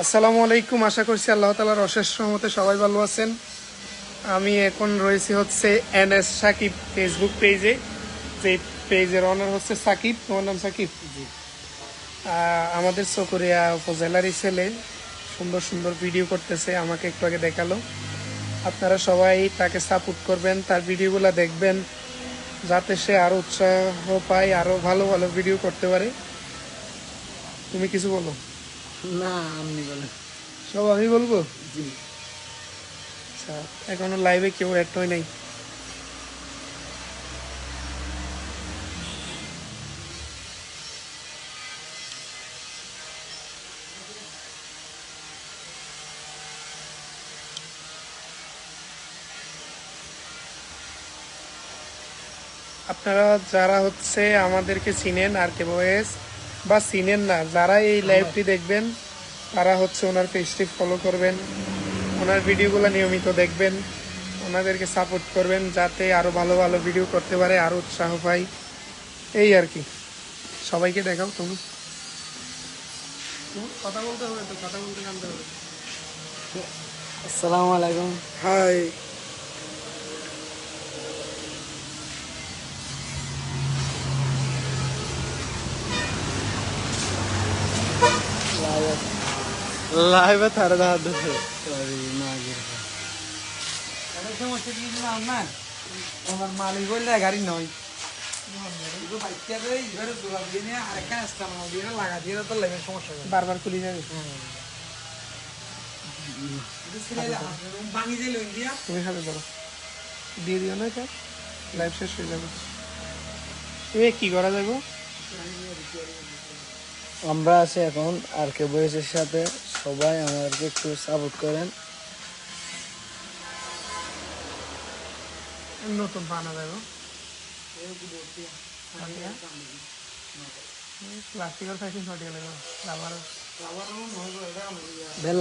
আসসালামু আলাইকুম। আশা করছি আল্লাহ তাআলার অশেষ রহমতে সবাই ভালো আছেন। আমি এখন রয়েছি হচ্ছে এনএস সাকিব ফেসবুক পেজে। যে পেজের অনার হচ্ছে সাকিব। তোমার নাম সাকিব? জি। আমাদের চকরিয়া উপজেলারই ছেলে, সুন্দর সুন্দর ভিডিও করতেছে, আমাকে একটু আগে দেখালো। আপনারা সবাই তাকে সাপোর্ট করবেন, তার ভিডিওগুলো দেখবেন, যাতে সে আরও উৎসাহ পায়, আরও ভালো ভালো ভিডিও করতে পারে। তুমি কিছু বলো? না, আপনি বলেন। সব আমি বলবো? জি। আচ্ছা, এখনো লাইভে কেউ অ্যাড হয় নাই। আপনারা যারা হচ্ছে আমাদেরকে চিনেন আর কে বয়েস, বা চিনেন না, যারা এই লাইভটি দেখবেন তারা হচ্ছে ওনার পেজটি ফলো করবেন, ওনার ভিডিওগুলো নিয়মিত দেখবেন, ওনাদেরকে সাপোর্ট করবেন, যাতে আরও ভালো ভালো ভিডিও করতে পারে, আরও উৎসাহ পাই, এই আর কি। সবাইকে দেখাও। তুমি কথা বলতে হবে তো, কথা বলতে জানতে হবে। আসসালামু আলাইকুম। হাই। লাইভে তারা দাঁড় ধরে সরি না গেছে। এটা সমস্যা কি না না, আমার মালিক বললে গাড়ি নয়। বারবার খুলে যাবে। তুমি হাতে ধরো, দিয়ে দিও না, এটা লাইভ শেষ হয়ে যাবে। তুমি কি করা যাবো? আমরা আছি এখন আর কে বয়সের সাথে, সবাই আমাদেরকে একটু সাপোর্ট করেন। নতুন পানা যাবো প্লাস্টিকের ফ্যাশন ছটি গেলে রাবার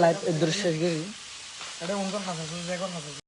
লাইভ এর দৃশ্য করি। এটা অন্য কাছে